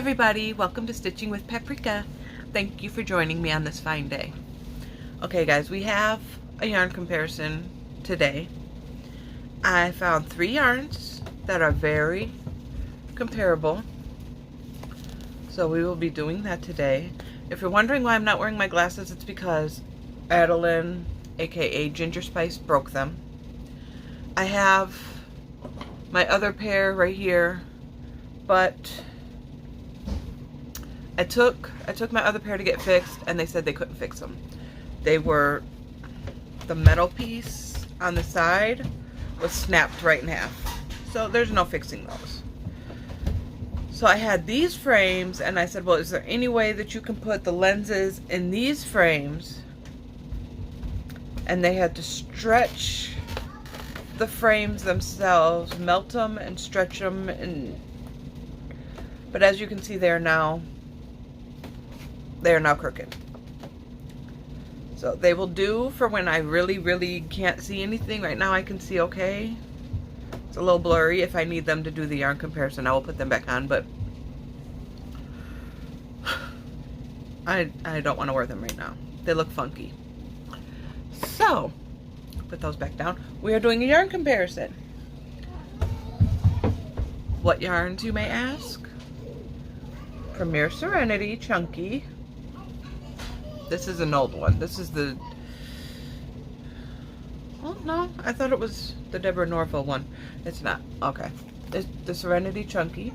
everybody, welcome to Stitching with Paprika. Thank you for joining me on this fine day. Okay guys, we have a yarn comparison today. I found 3 yarns that are very comparable, so we will be doing that today. If you're wondering why I'm not wearing my glasses, it's because Adeline, aka Ginger Spice, broke them. I have my other pair right here, but I took my other pair to get fixed, and they said they couldn't fix them. They were, the metal piece on the side was snapped right in half, so there's no fixing those. So I had these frames, and I said, well, is there any way that you can put the lenses in these frames? And they had to stretch the frames themselves, melt them and stretch them, but as you can see, they are now crooked. So they will do for when I really can't see anything. Right now I can see okay. It's a little blurry. If I need them to do the yarn comparison, I will put them back on, but I don't want to wear them right now. They look funky. So, put those back down. We are doing a yarn comparison. What yarns, you may ask? Premier Serenity Chunky. This is an old one. This is the... Oh, no. I thought it was the Deborah Norville one. It's not. Okay. It's the Serenity Chunky.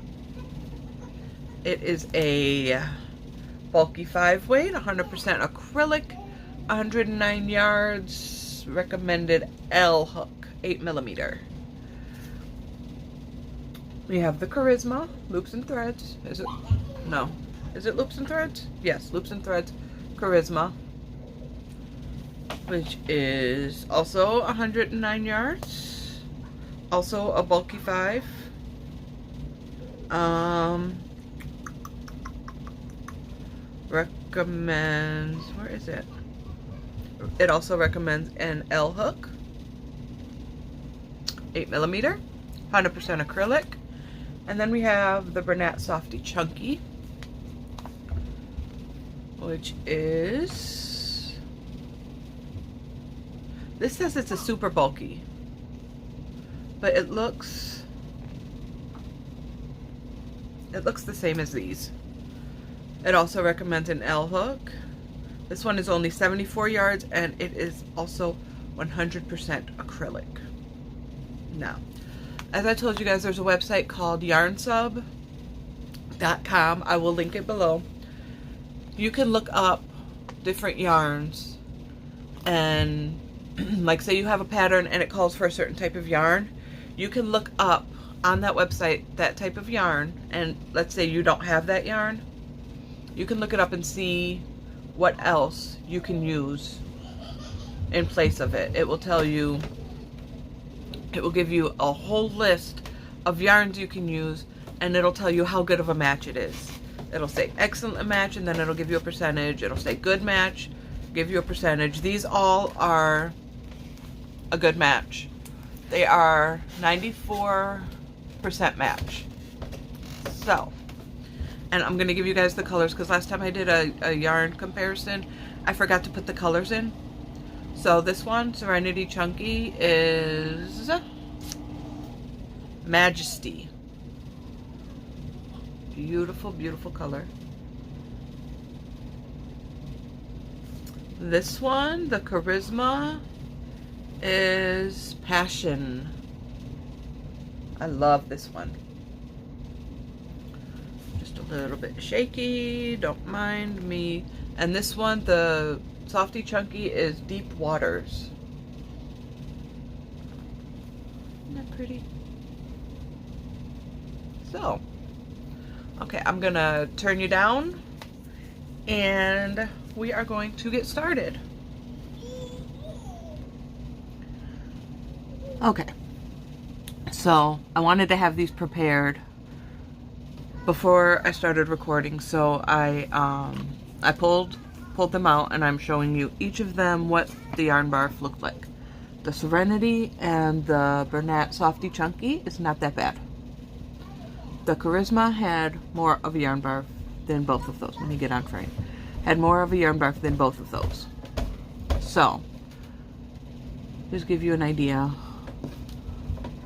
It is a bulky 5-weight, 100% acrylic, 109 yards, recommended L hook, 8mm. We have the Charisma, loops and threads. Is it? No. Is it loops and threads? Yes, loops and threads. Charisma, which is also 109 yards, also a bulky 5. Recommends, where is it? It also recommends an L hook, 8mm, 100% acrylic. And then we have the Bernat Softy Chunky, which is, this says it's a super bulky, but it looks the same as these. It also recommends an L hook. This one is only 74 yards, and it is also 100% acrylic. Now, as I told you guys, there's a website called yarnsub.com. I will link it below. You can look up different yarns, and like say you have a pattern and it calls for a certain type of yarn, you can look up on that website that type of yarn, and let's say you don't have that yarn, you can look it up and see what else you can use in place of it. It will tell you, it will give you a whole list of yarns you can use, and it'll tell you how good of a match it is. It'll say excellent match, and then it'll give you a percentage. It'll say good match, give you a percentage. These all are a good match. They are 94% match. So, and I'm going to give you guys the colors, because last time I did a yarn comparison, I forgot to put the colors in. So this one, Serenity Chunky, is Majesty. Beautiful, beautiful color. This one, the Charisma, is Passion. I love this one. Just a little bit shaky, don't mind me. And this one, the Softy Chunky, is Deep Waters. Isn't that pretty? So, okay, I'm gonna turn you down, and we are going to get started. Okay, so I wanted to have these prepared before I started recording, so I pulled them out, and I'm showing you each of them what the yarn barf looked like. The Serenity and the Bernat Softy Chunky is not that bad. The Charisma had more of a yarn barf than both of those. Let me get on frame. Had more of a yarn barf than both of those. So, just give you an idea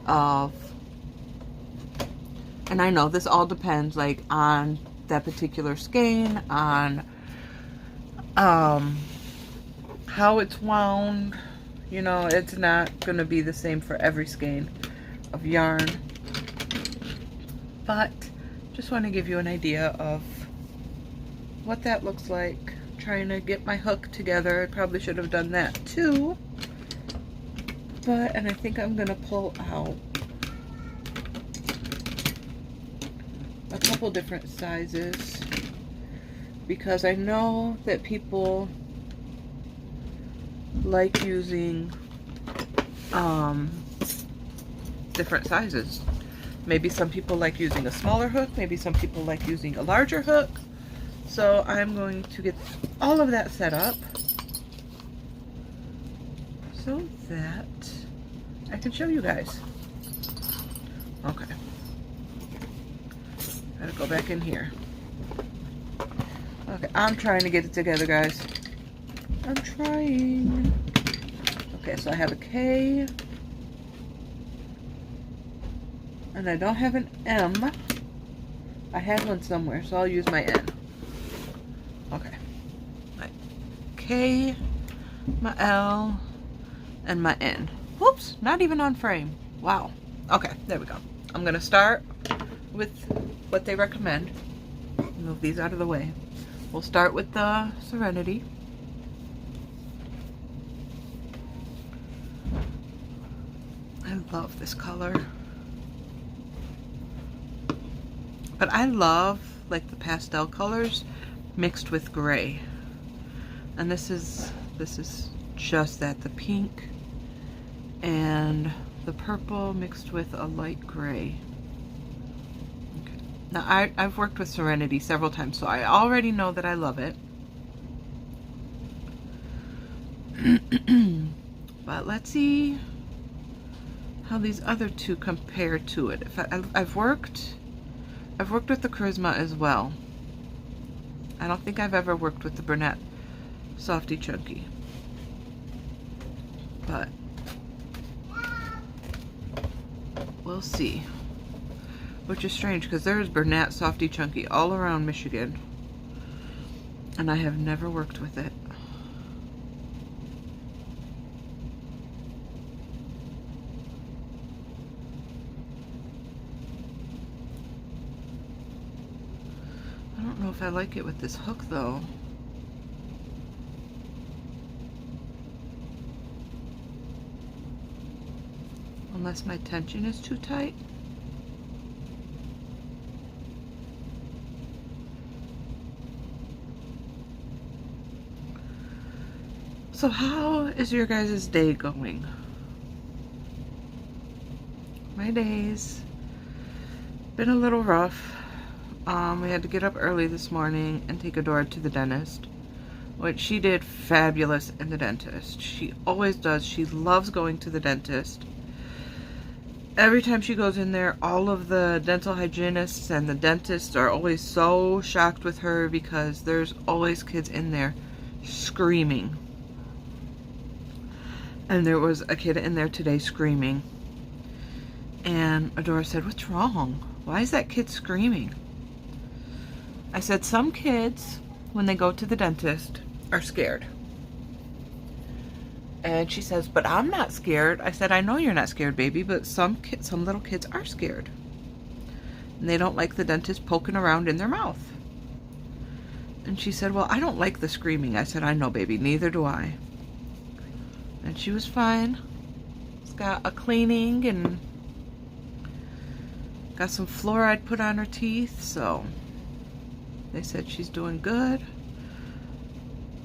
of, and I know this all depends like on that particular skein, on how it's wound. You know, it's not going to be the same for every skein of yarn. But just want to give you an idea of what that looks like. Trying to get my hook together. I probably should have done that too. But, and I think I'm going to pull out a couple different sizes because I know that people like using different sizes. Maybe some people like using a smaller hook, maybe some people like using a larger hook. So I'm going to get all of that set up so that I can show you guys. Okay. Gotta go back in here. Okay, I'm trying to get it together, guys. I'm trying. Okay, so I have a K. And I don't have an M. I had one somewhere, so I'll use my N. Okay. My K, my L, and my N. Whoops, not even on frame. Wow. Okay, there we go. I'm going to start with what they recommend. Move these out of the way. We'll start with the Serenity. I love this color. But I love like the pastel colors mixed with gray. And this is just that, the pink and the purple mixed with a light gray. Okay. Now I've worked with Serenity several times, so I already know that I love it. But let's see how these other two compare to it. If I've worked with the Charisma as well. I don't think I've ever worked with the Bernat Softy Chunky. But we'll see. Which is strange because there's Bernat Softy Chunky all around Michigan. And I have never worked with it. I don't know if I like it with this hook though. Unless my tension is too tight. So how is your guys' day going? My day's been a little rough. We had to get up early this morning and take Adora to the dentist, which she did fabulous in the dentist. She always does. She loves going to the dentist. Every time she goes in there, all of the dental hygienists and the dentists are always so shocked with her because there's always kids in there screaming. And there was a kid in there today screaming. And Adora said, "What's wrong? Why is that kid screaming?" I said, some kids, when they go to the dentist, are scared. And she says, "But I'm not scared." I said, "I know you're not scared, baby, but some little kids are scared. And they don't like the dentist poking around in their mouth." And she said, "Well, I don't like the screaming." I said, "I know, baby, neither do I." And she was fine. She's got a cleaning and got some fluoride put on her teeth, so they said she's doing good.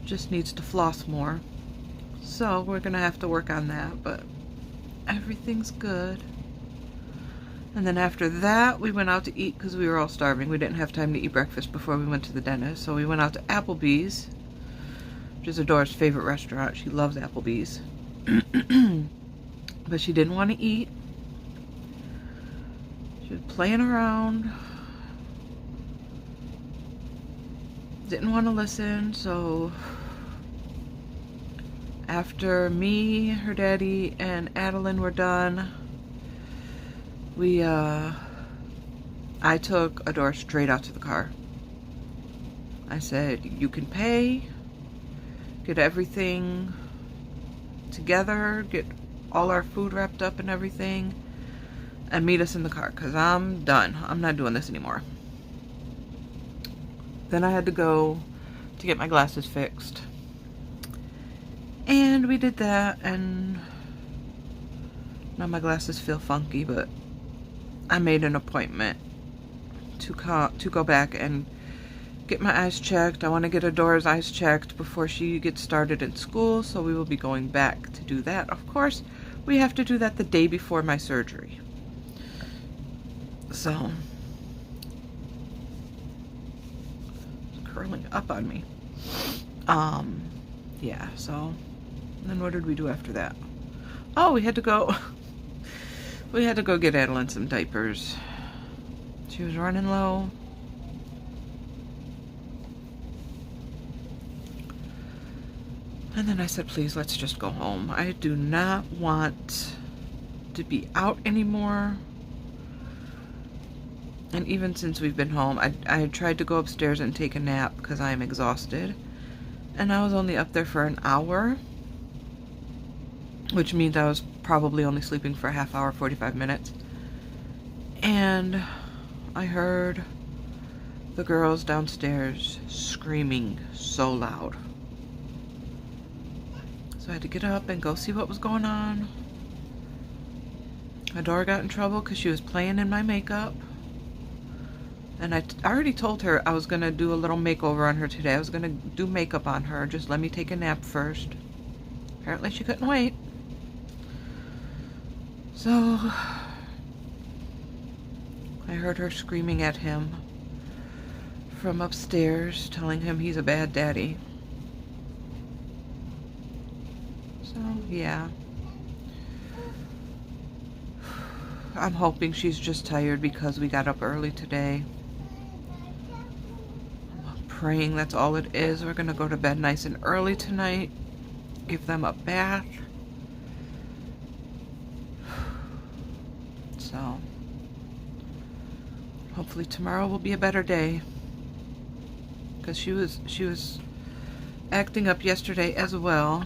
Just needs to floss more. So we're gonna have to work on that, but everything's good. And then after that, we went out to eat because we were all starving. We didn't have time to eat breakfast before we went to the dentist, so we went out to Applebee's, which is Adora's favorite restaurant. She loves Applebee's. But she didn't want to eat. She She was playing around. Didn't want to listen, so after me, her daddy, and Adeline were done, I took Adora straight out to the car. I said, you can pay, get everything together, get all our food wrapped up and everything, and meet us in the car, because I'm done. I'm not doing this anymore. Then I had to go to get my glasses fixed. And we did that, and now my glasses feel funky, but I made an appointment to go back and get my eyes checked. I want to get Adora's eyes checked before she gets started in school, so we will be going back to do that. Of course, we have to do that the day before my surgery. So, it's curling up on me. Yeah, so, then what did we do after that? Oh, we had to go get Adeline some diapers. She was running low. And then I said, please, let's just go home. I do not want to be out anymore. And even since we've been home, I tried to go upstairs and take a nap because I am exhausted. And I was only up there for an hour, which means I was probably only sleeping for a half hour, 45 minutes. And I heard the girls downstairs screaming so loud. So I had to get up and go see what was going on. Adora got in trouble because she was playing in my makeup. And I already told her I was going to do a little makeover on her today. I was going to do makeup on her. Just let me take a nap first. Apparently she couldn't wait. So I heard her screaming at him from upstairs, telling him he's a bad daddy. So, yeah. I'm hoping she's just tired because we got up early today. I'm praying that's all it is. We're going to go to bed nice and early tonight. Give them a bath. So, hopefully tomorrow will be a better day. Because she was acting up yesterday as well.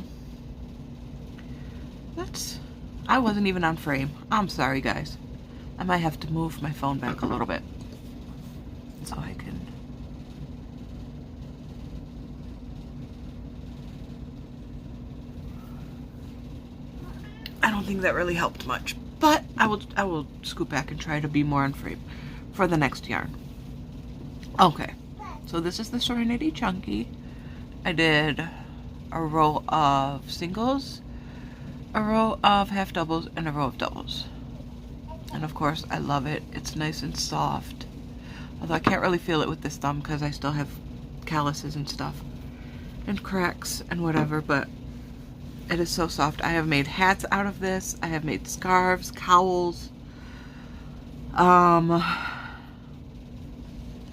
I wasn't even on frame. I'm sorry, guys. I might have to move my phone back a little bit so I can... I don't think that really helped much, but I will scoot back and try to be more on frame for the next yarn. Okay, so this is the Serenity Chunky. I did a row of singles, a row of half doubles, and a row of doubles. And of course, I love it. It's nice and soft. Although I can't really feel it with this thumb because I still have calluses and stuff. And cracks and whatever, but it is so soft. I have made hats out of this. I have made scarves, cowls.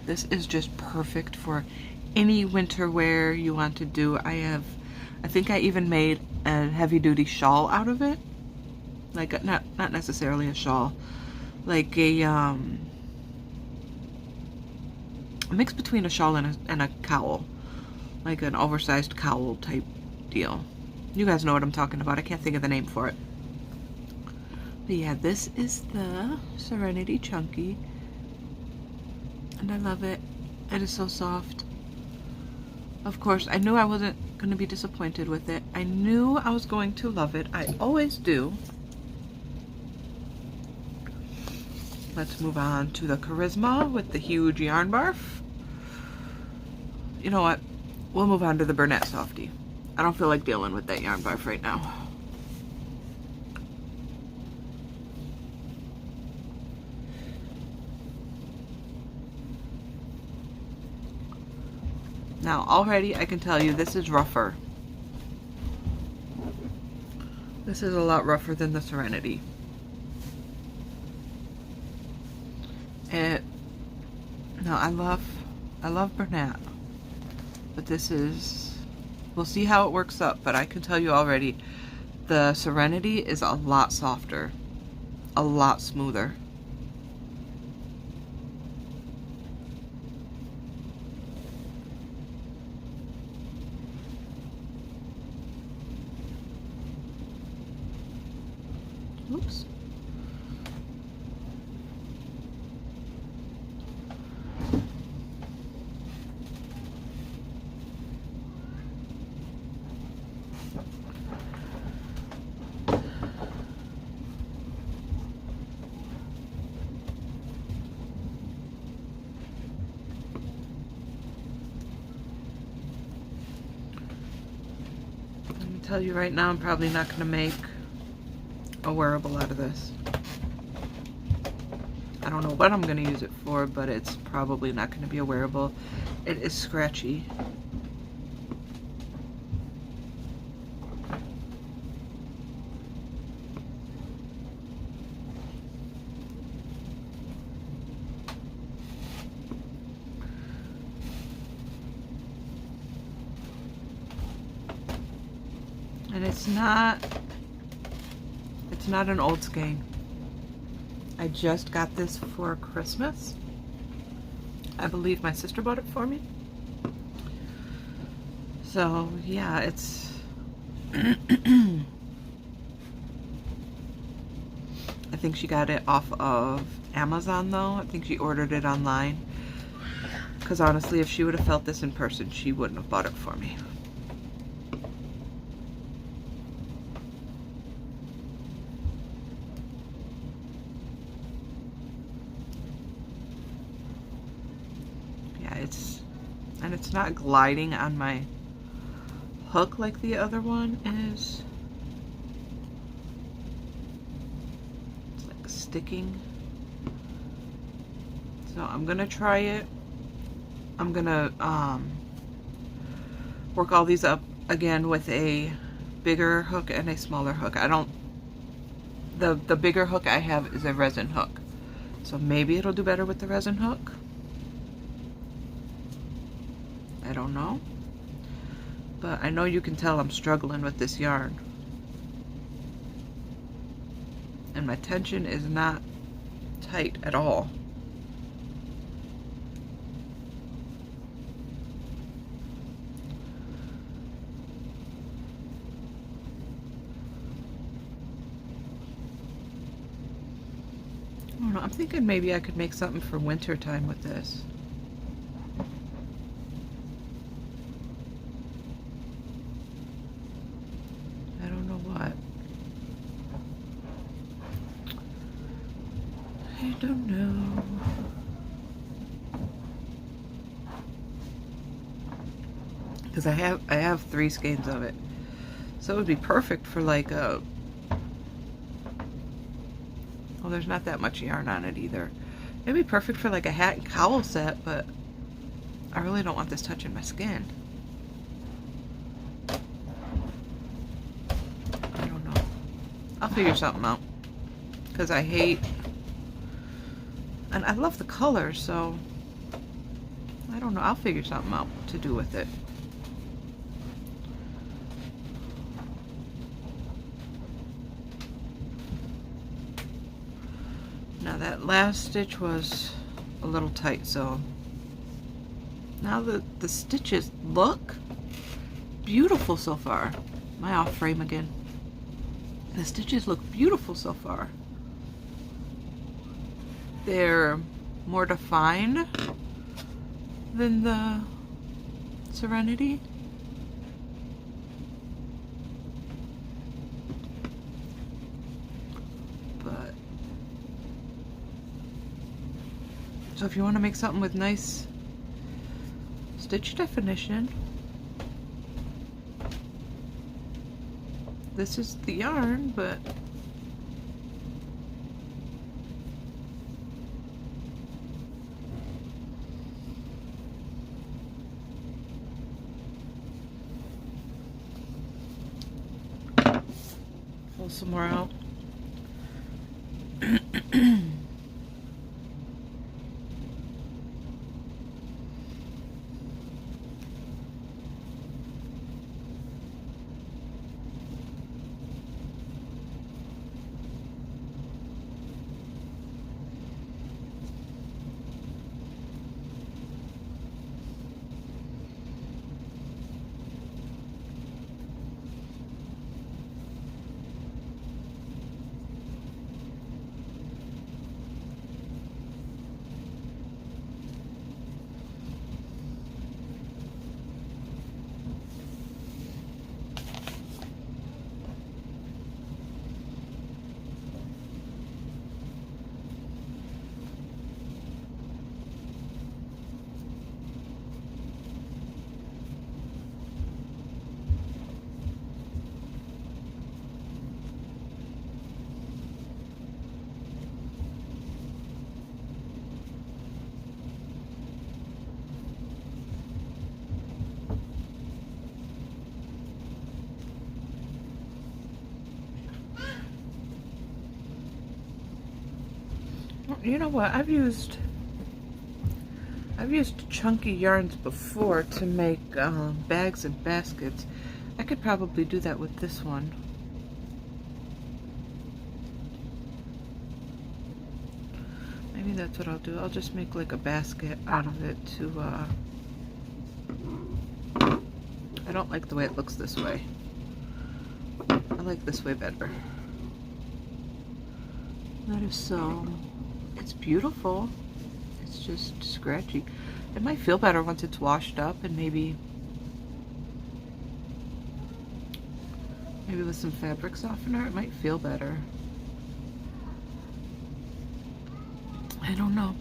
This is just perfect for any winter wear you want to do. I think I even made a heavy-duty shawl out of it. Like, not necessarily a shawl. Like a mix between a shawl and a cowl. Like an oversized cowl type deal. You guys know what I'm talking about. I can't think of the name for it. But yeah, this is the Serenity Chunky. And I love it. It is so soft. Of course, I knew I wasn't going to be disappointed with it. I knew I was going to love it. I always do. Let's move on to the Charisma with the huge yarn barf. You know what? We'll move on to the Bernat Softie. I don't feel like dealing with that yarn barf right now. Now, already I can tell you this is rougher. This is a lot rougher than the Serenity. Now I love Bernat, but this is, we'll see how it works up, but I can tell you already, the Serenity is a lot softer, a lot smoother. Oops. Let me tell you right now, I'm probably not going to make a wearable out of this. I don't know what I'm going to use it for, but it's probably not going to be a wearable. It is scratchy. And it's not an old skein. I just got this for Christmas. I believe my sister bought it for me. So yeah, it's I think she got it off of Amazon though. I think she ordered it online. Because honestly, if she would have felt this in person, she wouldn't have bought it for me. And it's not gliding on my hook like the other one is. It's like sticking. So I'm gonna try it. I'm gonna work all these up again with a bigger hook and a smaller hook. The bigger hook I have is a resin hook. So maybe it'll do better with the resin hook. I don't know, but I know you can tell I'm struggling with this yarn, and my tension is not tight at all. I don't know, I'm thinking maybe I could make something for winter time with this. I don't know. Because I have 3 skeins of it. So it would be perfect for like a... Well, there's not that much yarn on it either. It'd be perfect for like a hat and cowl set, but I really don't want this touching my skin. I don't know. I'll figure something out. Because I hate... And I love the color, so I don't know. I'll figure something out to do with it. Now that last stitch was a little tight, so now the stitches look beautiful so far. Am I off frame again? The stitches look beautiful so far. They're more defined than the Serenity. But so if you want to make something with nice stitch definition, this is the yarn, but pull some more out. you know what? I've used chunky yarns before to make bags and baskets. I could probably do that with this one. Maybe that's what I'll do. I'll just make like a basket out of it to, I don't like the way it looks this way. I like this way better. That is so, it's beautiful. It's just scratchy. It might feel better once it's washed up, and maybe with some fabric softener it might feel better. I don't know.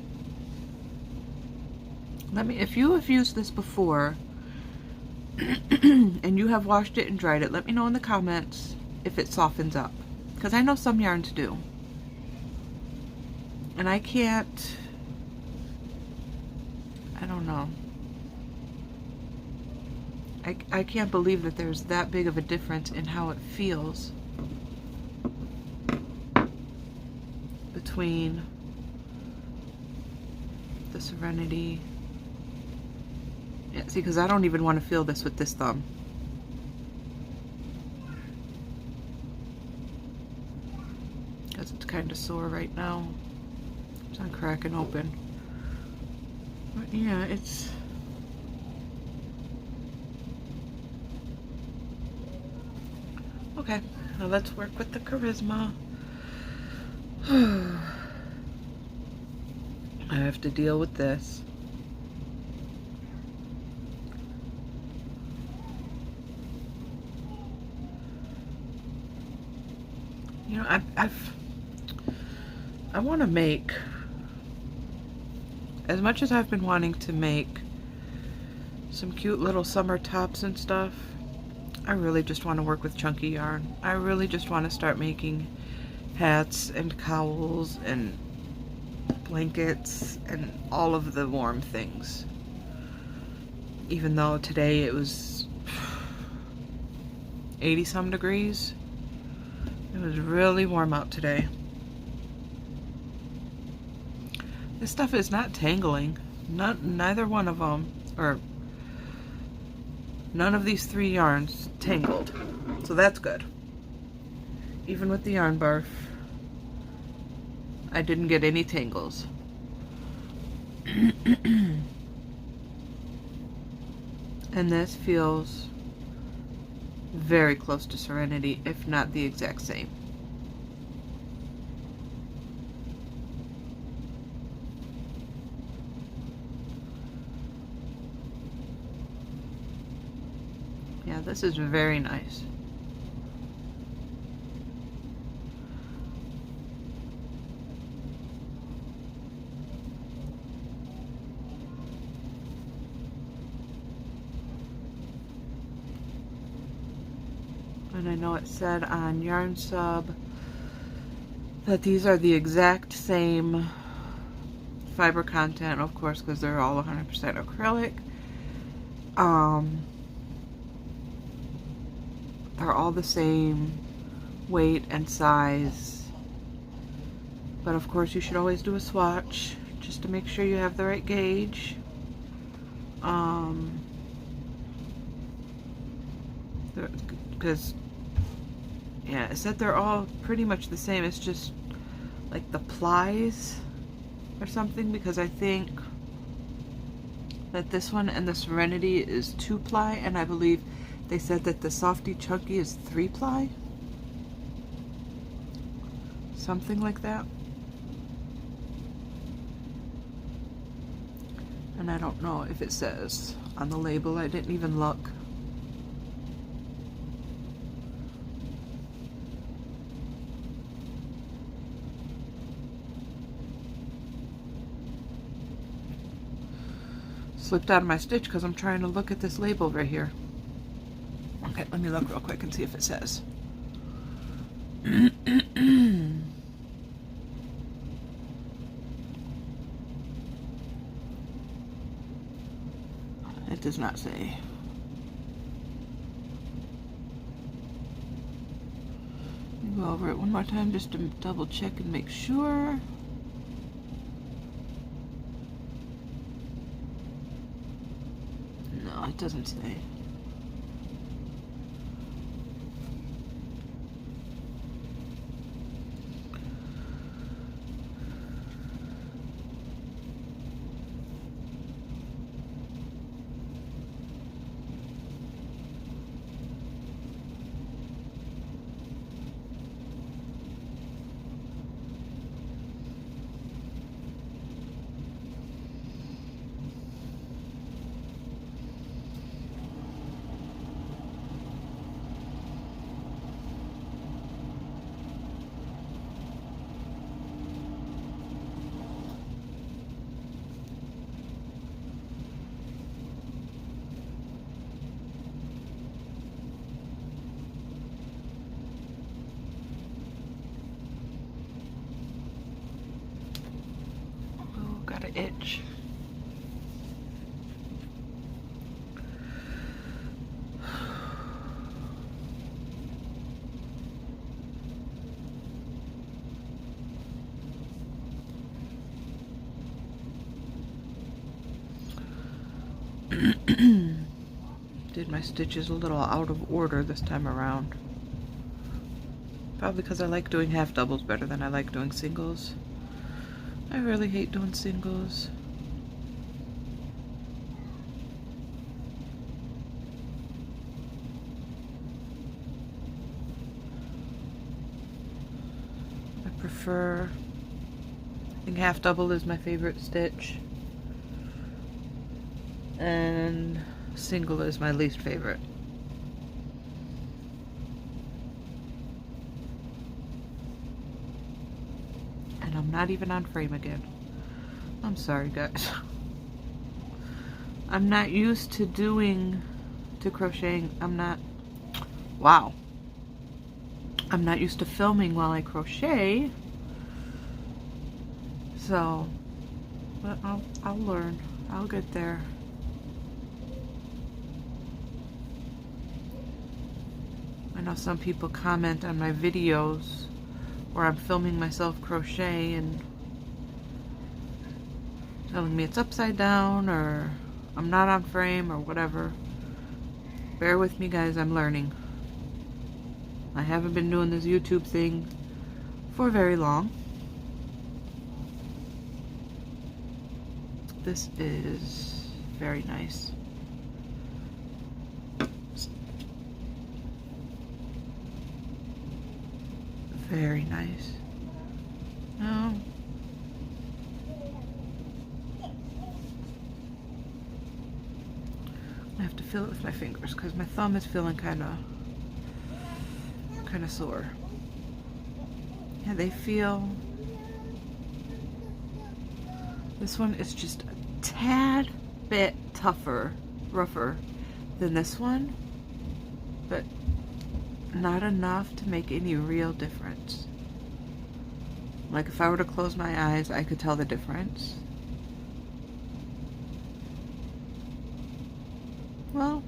Let me, if you have used this before and you have washed it and dried it, let me know in the comments if it softens up, because I know some yarns do, and I don't know. I can't believe that there's that big of a difference in how it feels between the Serenity. Yeah, see, because I don't even want to feel this with this thumb. Because it's kind of sore right now. It's not cracking open. But yeah, it's... Okay, now let's work with the Charisma. I have to deal with this. You know, I want to make, as much as I've been wanting to make some cute little summer tops and stuff, I really just want to work with chunky yarn. I really just want to start making hats and cowls and blankets and all of the warm things. Even though today it was 80 some degrees. It was really warm out today. This stuff is not tangling. Neither one of them, or none of these three yarns tangled. So that's good. Even with the yarn barf, I didn't get any tangles. And this feels very close to Serenity, if not the exact same. Yeah, this is very nice. And I know it said on Yarn Sub that these are the exact same fiber content, of course, because they're all 100% acrylic. They're all the same weight and size, but of course you should always do a swatch just to make sure you have the right gauge. Because yeah, it said they're all pretty much the same. It's just like the plies or something, because I think that this one and the Serenity is 2-ply, and I believe they said that the Softy Chunky is 3-ply. Something like that. And I don't know if it says on the label. I didn't even look. Slipped out of my stitch because I'm trying to look at this label right here. Okay, let me look real quick and see if it says. It does not say. Let me go over it one more time just to double check and make sure. it doesn't say. Got an itch. Did my stitches a little out of order this time around. Probably because I like doing half doubles better than I like doing singles. I really hate doing singles. I think half double is my favorite stitch. And single is my least favorite. And I'm not even on frame again. I'm sorry, guys. I'm not used to crocheting. Wow. I'm not used to filming while I crochet. So, but I'll learn. I'll get there. I know some people comment on my videos where I'm filming myself crochet and telling me it's upside down or I'm not on frame or whatever. Bear with me, guys, I'm learning. I haven't been doing this YouTube thing for very long. This is very nice. Very nice. No. I have to feel it with my fingers because my thumb is feeling kind of sore. Yeah, they feel. This one is just a tad bit rougher than this one, but not enough to make any real difference. Like if I were to close my eyes, I could tell the difference. Well,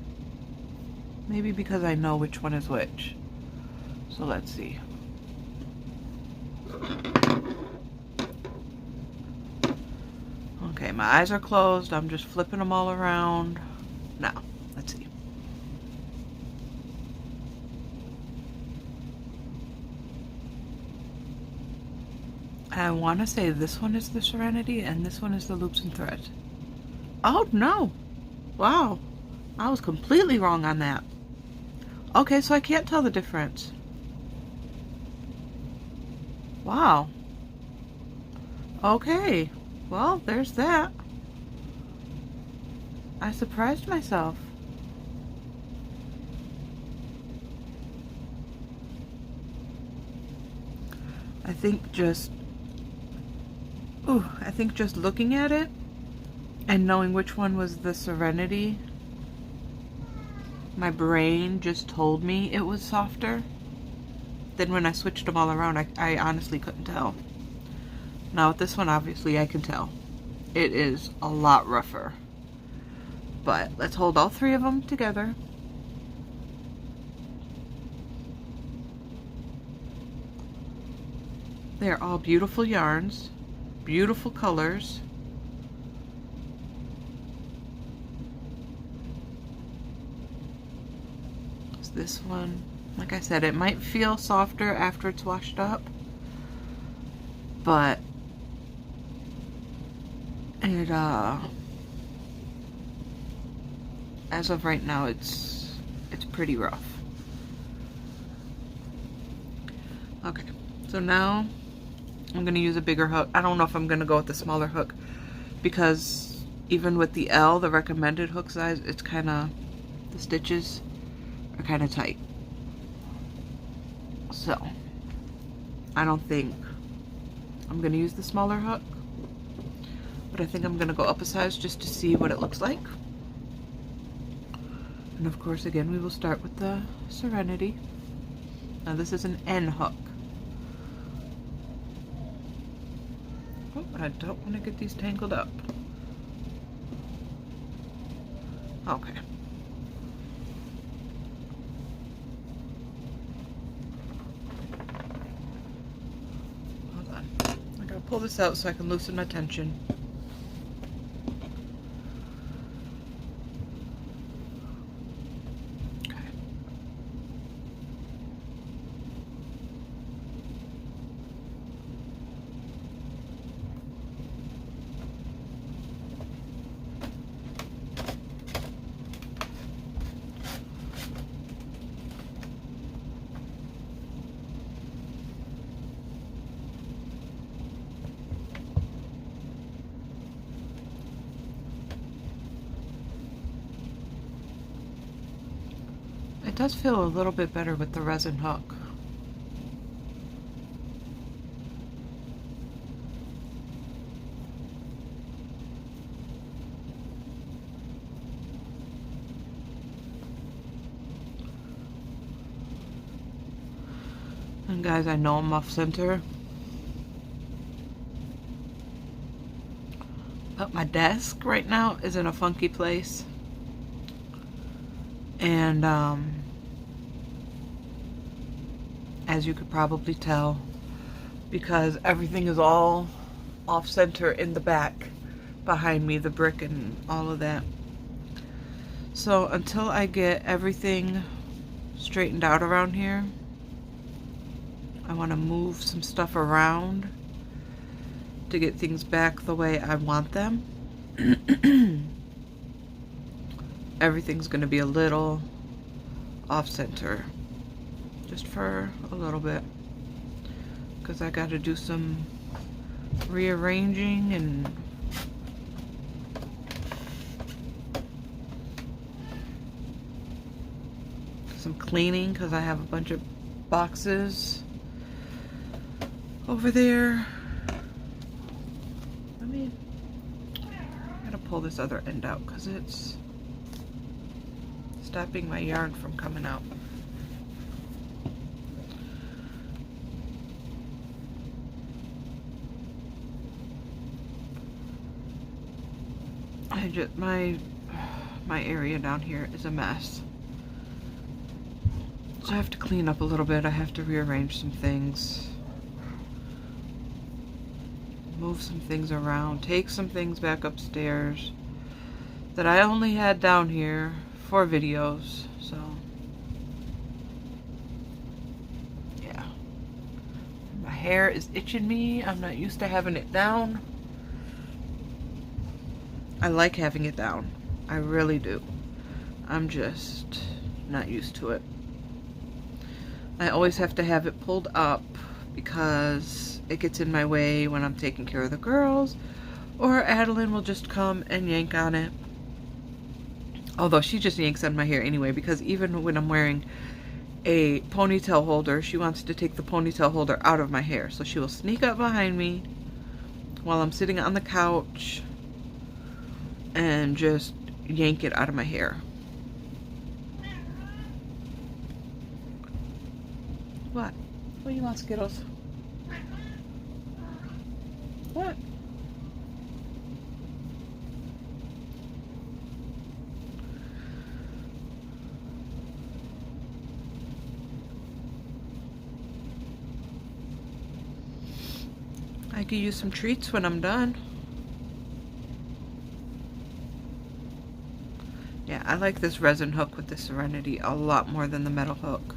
maybe because I know which one is which. So let's see. Okay, my eyes are closed. I'm just flipping them all around. Now, let's see. I want to say this one is the Serenity and this one is the Loops and Threads. Oh, no. Wow. I was completely wrong on that. Okay, so I can't tell the difference. Wow. Okay. Well, there's that. I surprised myself. I think just looking at it and knowing which one was the Serenity, my brain just told me it was softer. Then when I switched them all around, I honestly couldn't tell. Now with this one, obviously I can tell. It is a lot rougher. But let's hold all three of them together. They're all beautiful yarns, beautiful colors. this one, like I said, it might feel softer after it's washed up, but it as of right now it's pretty rough. Okay, so now I'm gonna use a bigger hook. I don't know if I'm gonna go with the smaller hook, because even with the L, the recommended hook size, it's kind of, the stitches are kind of tight. So I don't think I'm gonna use the smaller hook, but I think I'm gonna go up a size just to see what it looks like. And of course, again, we will start with the Serenity. Now this is an N hook. Oh, I don't want to get these tangled up. Okay. Hold on. I gotta pull this out so I can loosen my tension. It does feel a little bit better with the resin hook. And guys, I know I'm off center, but my desk right now is in a funky place. And as you could probably tell, because everything is all off center in the back behind me, the brick and all of that. So until I get everything straightened out around here, I want to move some stuff around to get things back the way I want them. Everything's going to be a little off center, just for a little bit, because I got to do some rearranging and some cleaning, because I have a bunch of boxes over there. I gotta pull this other end out because it's stopping my yarn from coming out. My area down here is a mess. So I have to clean up a little bit. I have to rearrange some things. Move some things around. Take some things back upstairs that I only had down here for videos. So, yeah. My hair is itching me. I'm not used to having it down. I like having it down. I really do. I'm just not used to it. I always have to have it pulled up because it gets in my way when I'm taking care of the girls, or Adeline will just come and yank on it. Although she just yanks on my hair anyway, because even when I'm wearing a ponytail holder, she wants to take the ponytail holder out of my hair. So she will sneak up behind me while I'm sitting on the couch and just yank it out of my hair. What? What do you want, Skittles? What? I could use some treats when I'm done. Yeah, I like this resin hook with the Serenity a lot more than the metal hook.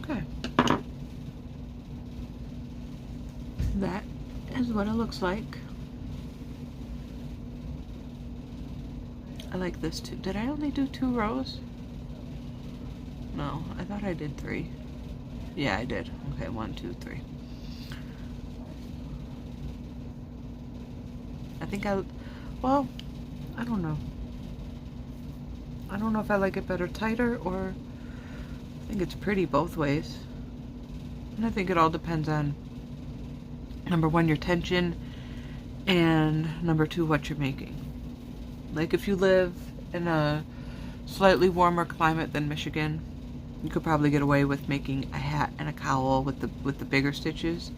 Okay. That is what it looks like. I like this too. Did I only do 2 rows? No, I thought I did 3. Yeah, I did. Okay, 1, 2, 3. I think well, I don't know. I don't know if I like it better tighter, or I think it's pretty both ways. And I think it all depends on, number 1, your tension, and number 2, what you're making. Like if you live in a slightly warmer climate than Michigan, you could probably get away with making a hat and a cowl with the bigger stitches.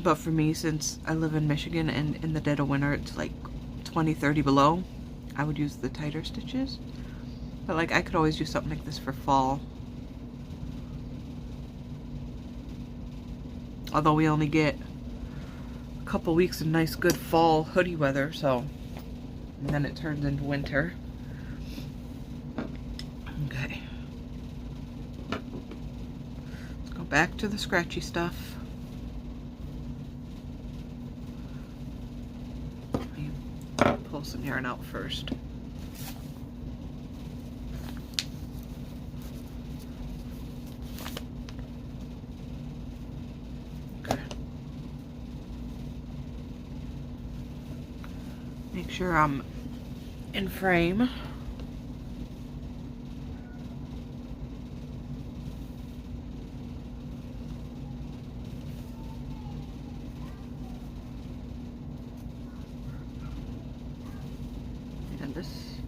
But for me, since I live in Michigan and in the dead of winter it's like 20, 30 below, I would use the tighter stitches. But like I could always do something like this for fall. Although we only get a couple weeks of nice good fall hoodie weather, so and then it turns into winter. Okay. Let's go back to the scratchy stuff. Let me pull some yarn out first. Okay. Make sure I'm in frame. And this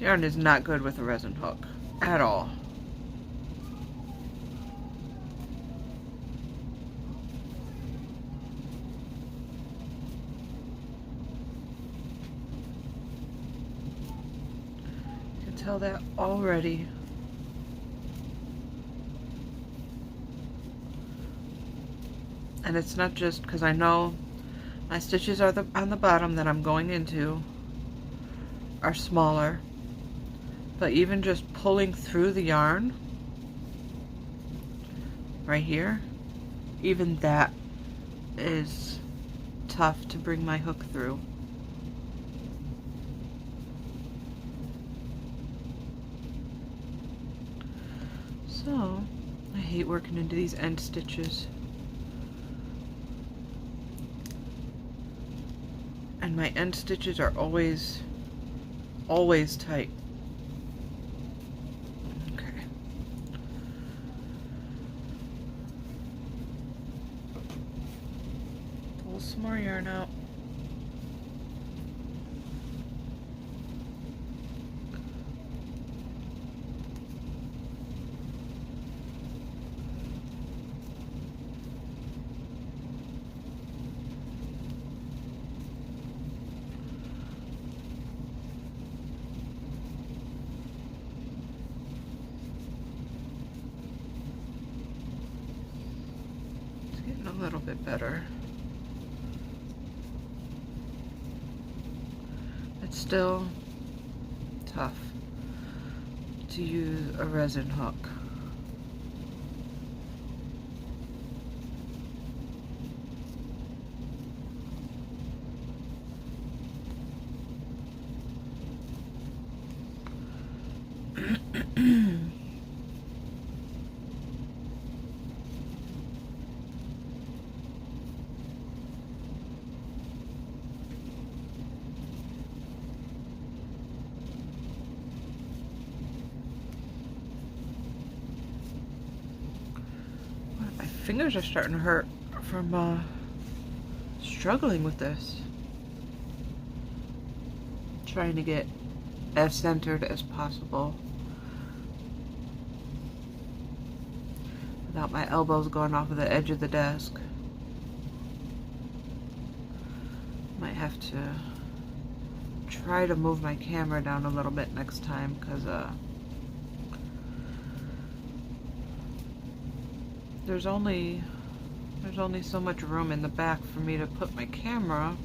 yarn is not good with a resin hook at all. You can tell that already. And it's not just because I know my stitches are on the bottom that I'm going into are smaller, but even just pulling through the yarn right here, even that is tough to bring my hook through. So I hate working into these end stitches. And my end stitches are always tight. Okay. Pull some more yarn out. A little bit better. It's still tough to use a resin hook. Fingers are starting to hurt from struggling with this. Trying to get as centered as possible without my elbows going off of the edge of the desk. Might have to try to move my camera down a little bit next time, because there's only so much room in the back for me to put my camera,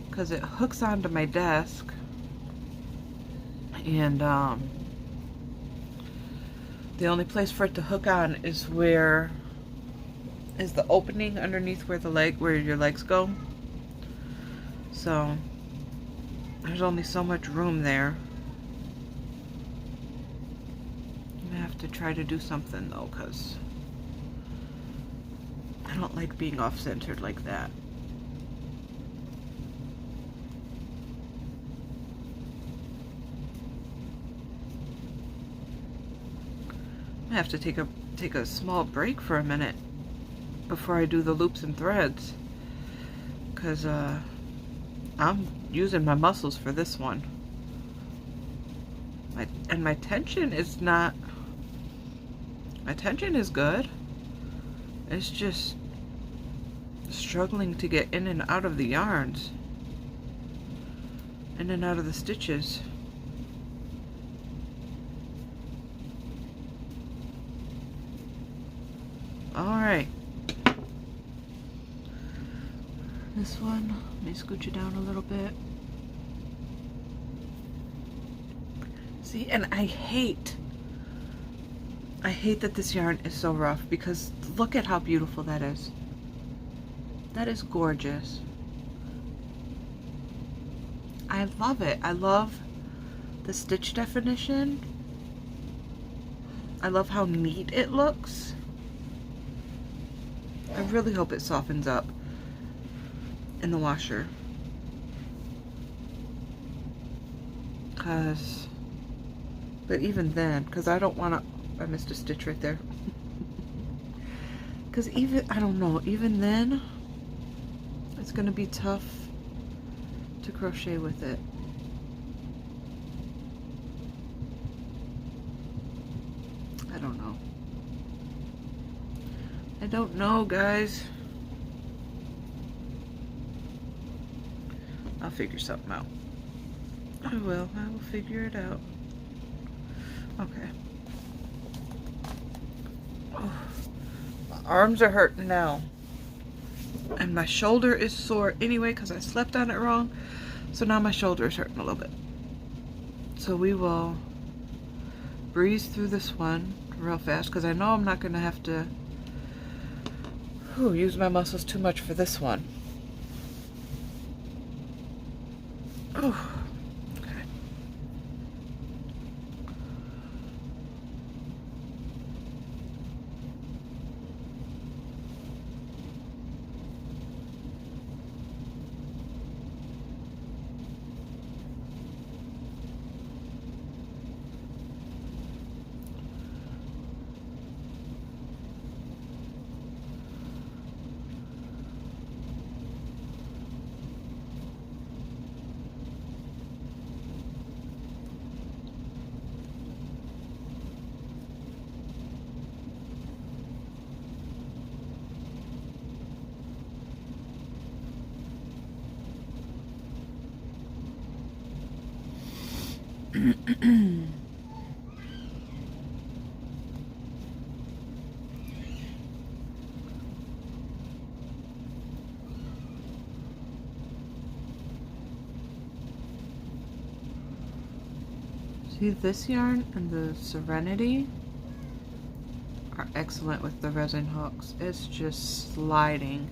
because it hooks onto my desk, and the only place for it to hook on is the opening underneath where your legs go. So there's only so much room there. I'm gonna have to try to do something though, because I don't like being off-centered like that. I have to take a small break for a minute before I do the loops and threads, because I'm using my muscles for this one. My tension is good. It's just struggling to get in and out of the yarns, in and out of the stitches. Alright. This one, let me scooch it down a little bit. See, and I hate that this yarn is so rough, because look at how beautiful that is. That is gorgeous. I love it. I love the stitch definition. I love how neat it looks. I really hope it softens up in the washer, but even then, because I don't want to, I missed a stitch right there, because I don't know, even then it's going to be tough to crochet with it. I don't know, guys. I'll figure something out. I will figure it out. Okay. Oh, my arms are hurting now. And my shoulder is sore anyway, because I slept on it wrong. So now my shoulder is hurting a little bit. So we will breeze through this one real fast, because I know I'm not going to have to use my muscles too much for this one. Oh, okay. See, this yarn and the Serenity are excellent with the resin hooks. It's just sliding.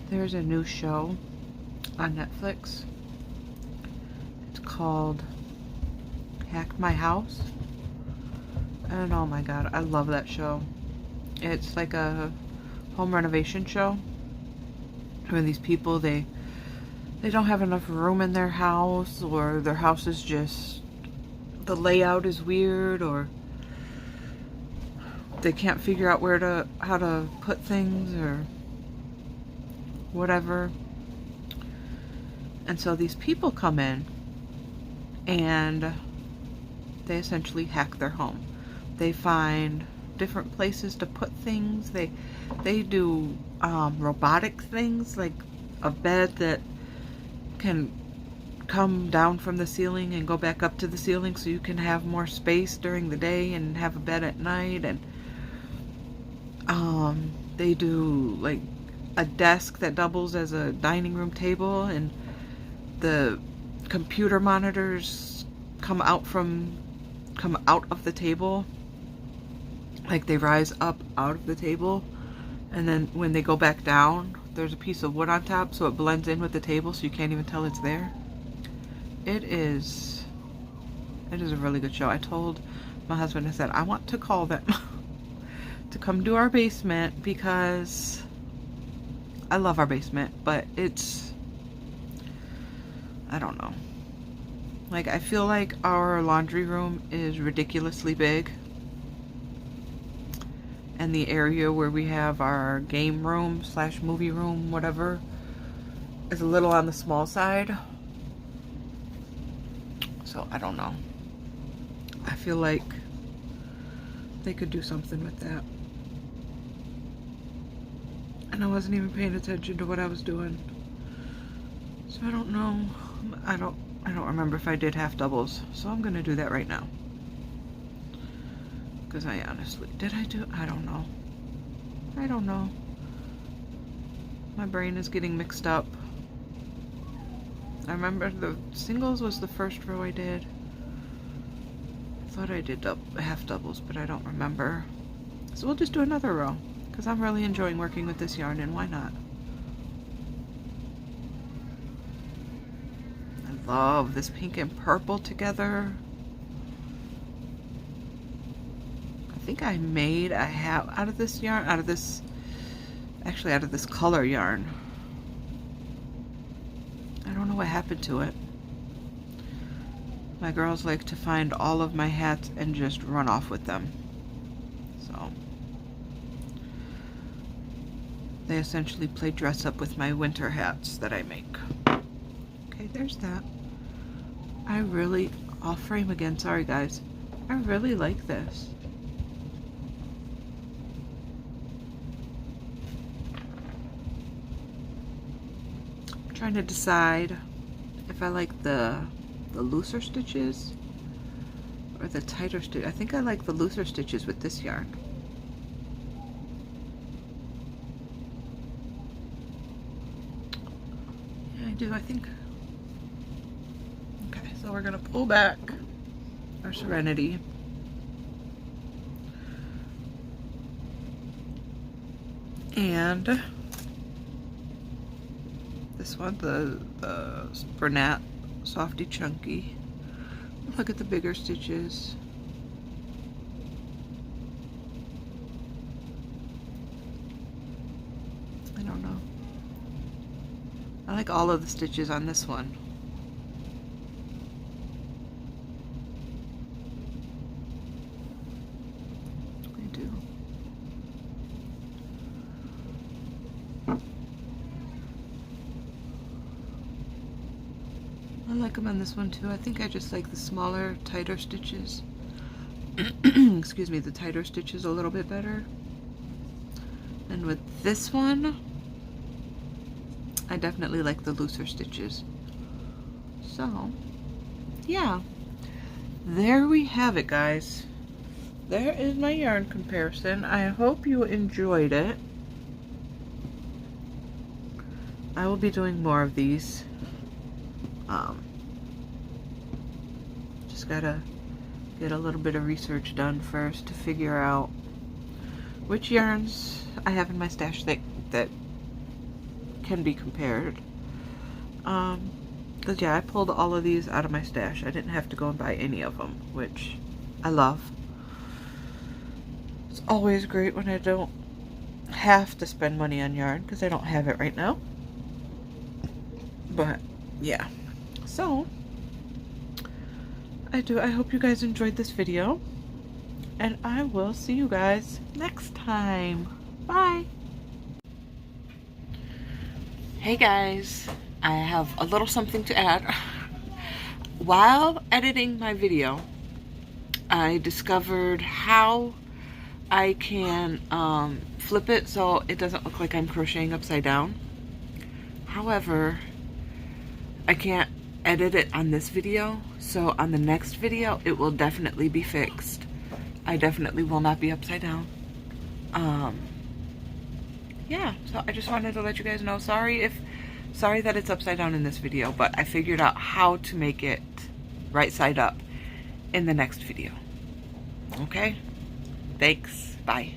There's a new show on Netflix. It's called Hack My House. And oh my god, I love that show. It's like a home renovation show where these people, they don't have enough room in their house, or their house is just, the layout is weird, or they can't figure out how to put things, or whatever. And so these people come in and they essentially hack their home. They find different places to put things. They do robotic things, like a bed that can come down from the ceiling and go back up to the ceiling so you can have more space during the day and have a bed at night. And they do like a desk that doubles as a dining room table, and the computer monitors come out of the table, like they rise up out of the table, and then when they go back down there's a piece of wood on top so it blends in with the table so you can't even tell it's there. It is a really good show. I told my husband, I said, I want to call them to come do our basement because I love our basement, but it's, I don't know. Like, I feel like our laundry room is ridiculously big. And the area where we have our game room / movie room, whatever, is a little on the small side. So, I don't know. I feel like they could do something with that. And I wasn't even paying attention to what I was doing. So I don't know. I don't remember if I did half doubles. So I'm gonna do that right now. Because I honestly, did I do? I don't know. I don't know. My brain is getting mixed up. I remember the singles was the first row I did. I thought I did half doubles, but I don't remember. So we'll just do another row. Because I'm really enjoying working with this yarn, and why not? I love this pink and purple together. I think I made a hat out of this yarn, out of this color yarn. I don't know what happened to it. My girls like to find all of my hats and just run off with them. So they essentially play dress up with my winter hats that I make. Okay, there's that. Off frame again, sorry guys. I really like this. I'm trying to decide if I like the looser stitches or the tighter stitches. I think I like the looser stitches with this yarn. Yeah, I do, I think. Okay, so we're gonna pull back our Serenity. And this one, the Bernat Softy Chunky. Look at the bigger stitches. I don't know. I like all of the stitches on this one. I do. I like them on this one too. I think I just like the smaller, tighter stitches. Excuse me, the tighter stitches a little bit better. And with this one, I definitely like the looser stitches. So, yeah. There we have it, guys. There is my yarn comparison. I hope you enjoyed it. I will be doing more of these. Just gotta get a little bit of research done first to figure out which yarns I have in my stash that can be compared. Because yeah, I pulled all of these out of my stash. I didn't have to go and buy any of them, which I love. It's always great when I don't have to spend money on yarn, because I don't have it right now. But yeah, so I hope you guys enjoyed this video, and I will see you guys next time. Bye. Hey guys, I have a little something to add. While editing my video, I discovered how I can flip it so it doesn't look like I'm crocheting upside down. However, I can't edit it on this video, so on the next video it will definitely be fixed. I definitely will not be upside down. Yeah, so I just wanted to let you guys know. Sorry that it's upside down in this video, but I figured out how to make it right side up in the next video. Okay? Thanks. Bye.